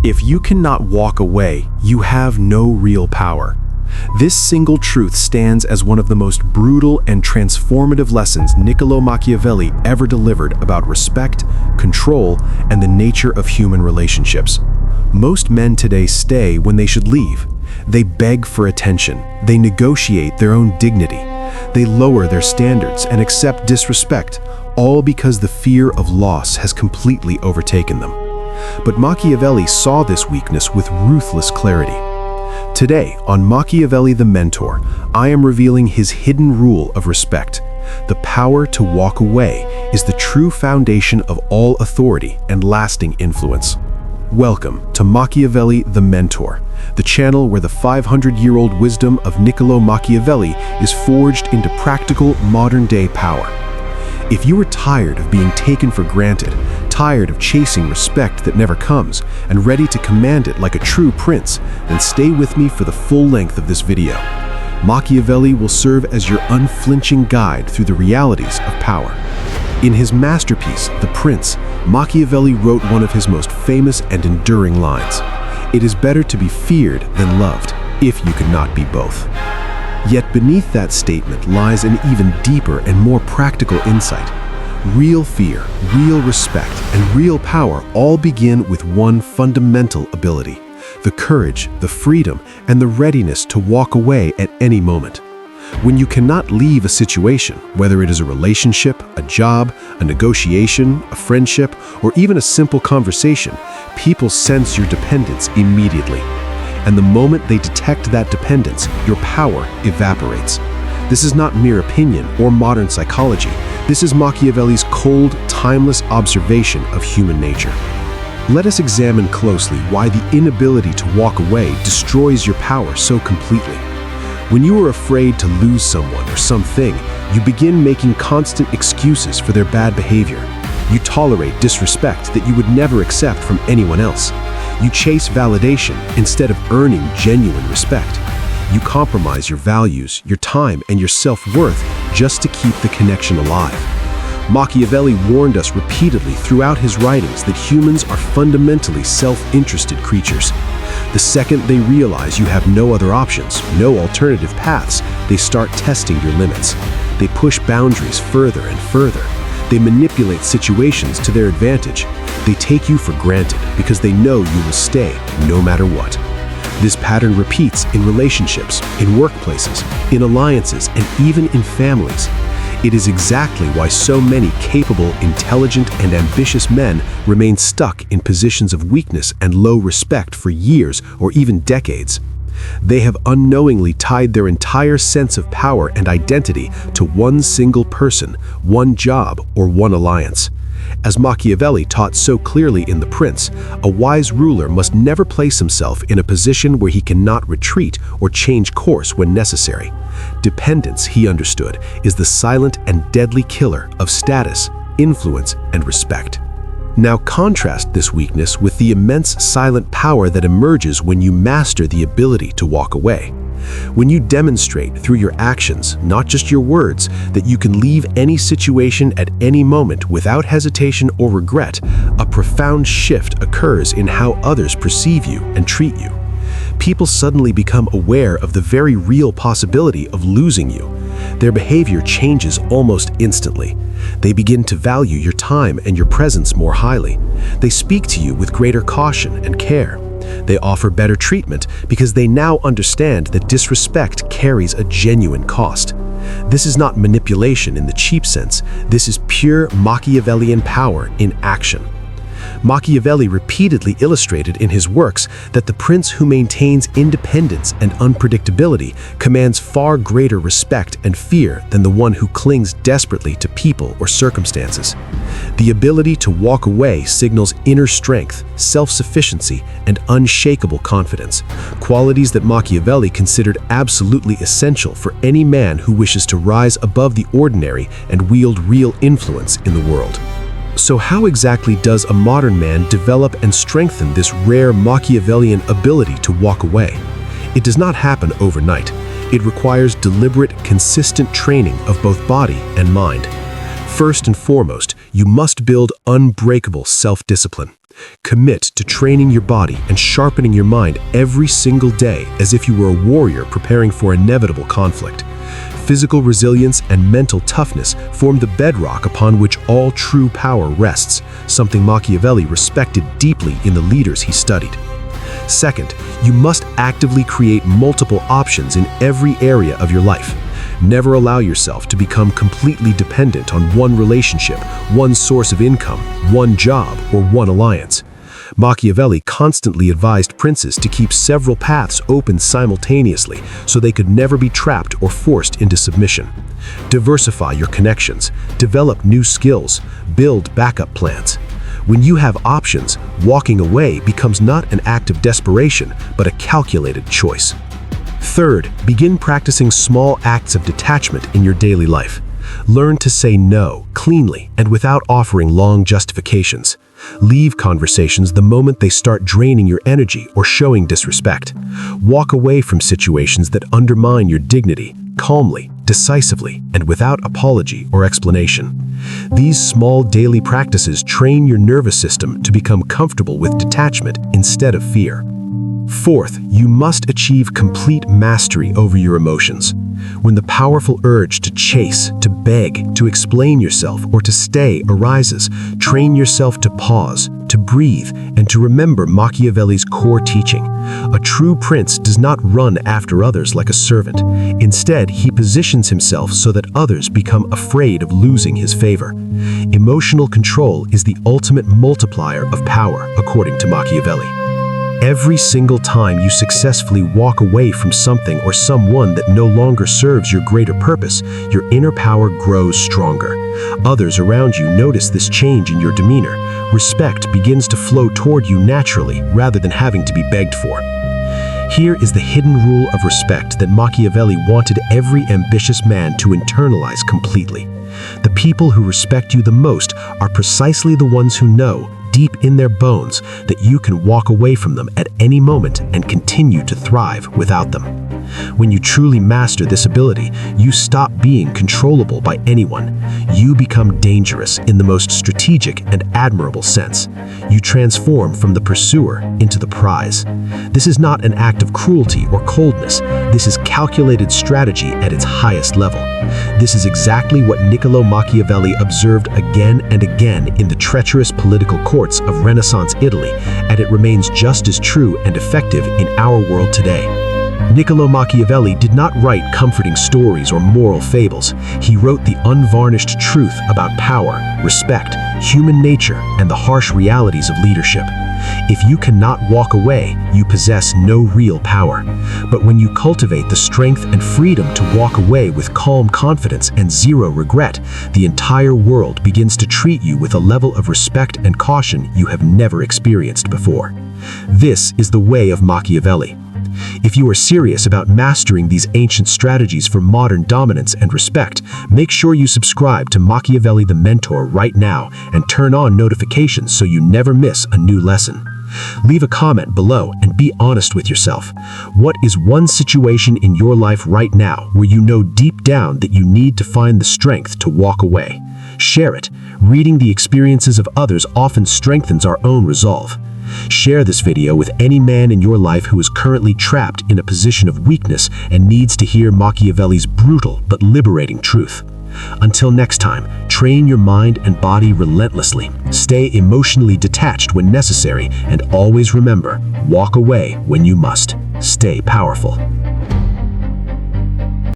If you cannot walk away, you have no real power. This single truth stands as one of the most brutal and transformative lessons Niccolò Machiavelli ever delivered about respect, control, and the nature of human relationships. Most men today stay when they should leave. They beg for attention. They negotiate their own dignity. They lower their standards and accept disrespect, all because the fear of loss has completely overtaken them. But Machiavelli saw this weakness with ruthless clarity. Today, on Machiavelli the Mentor, I am revealing his hidden rule of respect. The power to walk away is the true foundation of all authority and lasting influence. Welcome to Machiavelli the Mentor, the channel where the 500-year-old wisdom of Niccolò Machiavelli is forged into practical modern-day power. If you are tired of being taken for granted, tired of chasing respect that never comes, and ready to command it like a true prince, then stay with me for the full length of this video. Machiavelli will serve as your unflinching guide through the realities of power. In his masterpiece, The Prince, Machiavelli wrote one of his most famous and enduring lines: "It is better to be feared than loved, if you cannot be both." Yet beneath that statement lies an even deeper and more practical insight. Real fear, real respect, and real power all begin with one fundamental ability: the courage, the freedom, and the readiness to walk away at any moment. When you cannot leave a situation, whether it is a relationship, a job, a negotiation, a friendship, or even a simple conversation, people sense your dependence immediately. And the moment they detect that dependence, your power evaporates. This is not mere opinion or modern psychology. This is Machiavelli's cold, timeless observation of human nature. Let us examine closely why the inability to walk away destroys your power so completely. When you are afraid to lose someone or something, you begin making constant excuses for their bad behavior. You tolerate disrespect that you would never accept from anyone else. You chase validation instead of earning genuine respect. You compromise your values, your time, and your self-worth just to keep the connection alive. Machiavelli warned us repeatedly throughout his writings that humans are fundamentally self-interested creatures. The second they realize you have no other options, no alternative paths, they start testing your limits. They push boundaries further and further. They manipulate situations to their advantage. They take you for granted because they know you will stay no matter what. This pattern repeats in relationships, in workplaces, in alliances, and even in families. It is exactly why so many capable, intelligent, and ambitious men remain stuck in positions of weakness and low respect for years or even decades. They have unknowingly tied their entire sense of power and identity to one single person, one job, or one alliance. As Machiavelli taught so clearly in The Prince, a wise ruler must never place himself in a position where he cannot retreat or change course when necessary. Dependence, he understood, is the silent and deadly killer of status, influence, and respect. Now contrast this weakness with the immense silent power that emerges when you master the ability to walk away. When you demonstrate through your actions, not just your words, that you can leave any situation at any moment without hesitation or regret, a profound shift occurs in how others perceive you and treat you. People suddenly become aware of the very real possibility of losing you. Their behavior changes almost instantly. They begin to value your time and your presence more highly. They speak to you with greater caution and care. They offer better treatment because they now understand that disrespect carries a genuine cost. This is not manipulation in the cheap sense. This is pure Machiavellian power in action. Machiavelli repeatedly illustrated in his works that the prince who maintains independence and unpredictability commands far greater respect and fear than the one who clings desperately to people or circumstances. The ability to walk away signals inner strength, self-sufficiency, and unshakable confidence, qualities that Machiavelli considered absolutely essential for any man who wishes to rise above the ordinary and wield real influence in the world. So how exactly does a modern man develop and strengthen this rare Machiavellian ability to walk away? It does not happen overnight. It requires deliberate, consistent training of both body and mind. First and foremost, you must build unbreakable self-discipline. Commit to training your body and sharpening your mind every single day as if you were a warrior preparing for inevitable conflict. Physical resilience and mental toughness form the bedrock upon which all true power rests, something Machiavelli respected deeply in the leaders he studied. Second, you must actively create multiple options in every area of your life. Never allow yourself to become completely dependent on one relationship, one source of income, one job, or one alliance. Machiavelli constantly advised princes to keep several paths open simultaneously so they could never be trapped or forced into submission. Diversify your connections, develop new skills, build backup plans. When you have options, walking away becomes not an act of desperation, but a calculated choice. Third, begin practicing small acts of detachment in your daily life. Learn to say no cleanly and without offering long justifications. Leave conversations the moment they start draining your energy or showing disrespect. Walk away from situations that undermine your dignity, calmly, decisively, and without apology or explanation. These small daily practices train your nervous system to become comfortable with detachment instead of fear. Fourth, you must achieve complete mastery over your emotions. When the powerful urge to chase, to beg, to explain yourself, or to stay arises, train yourself to pause, to breathe, and to remember Machiavelli's core teaching. A true prince does not run after others like a servant. Instead, he positions himself so that others become afraid of losing his favor. Emotional control is the ultimate multiplier of power, according to Machiavelli. Every single time you successfully walk away from something or someone that no longer serves your greater purpose, your inner power grows stronger. Others around you notice this change in your demeanor. Respect begins to flow toward you naturally rather than having to be begged for. Here is the hidden rule of respect that Machiavelli wanted every ambitious man to internalize completely. The people who respect you the most are precisely the ones who know, deep in their bones, that you can walk away from them at any moment and continue to thrive without them. When you truly master this ability, you stop being controllable by anyone. You become dangerous in the most strategic and admirable sense. You transform from the pursuer into the prize. This is not an act of cruelty or coldness. This is calculated strategy at its highest level. This is exactly what Niccolò Machiavelli observed again and again in the treacherous political courts of Renaissance Italy, and it remains just as true and effective in our world today. Niccolò Machiavelli did not write comforting stories or moral fables. He wrote the unvarnished truth about power, respect, human nature, and the harsh realities of leadership. If you cannot walk away, you possess no real power. But when you cultivate the strength and freedom to walk away with calm confidence and zero regret, the entire world begins to treat you with a level of respect and caution you have never experienced before. This is the way of Machiavelli. If you are serious about mastering these ancient strategies for modern dominance and respect, make sure you subscribe to Machiavelli the Mentor right now and turn on notifications so you never miss a new lesson. Leave a comment below and be honest with yourself. What is one situation in your life right now where you know deep down that you need to find the strength to walk away? Share it. Reading the experiences of others often strengthens our own resolve. Share this video with any man in your life who is currently trapped in a position of weakness and needs to hear Machiavelli's brutal but liberating truth. Until next time, train your mind and body relentlessly, stay emotionally detached when necessary, and always remember, walk away when you must. Stay powerful.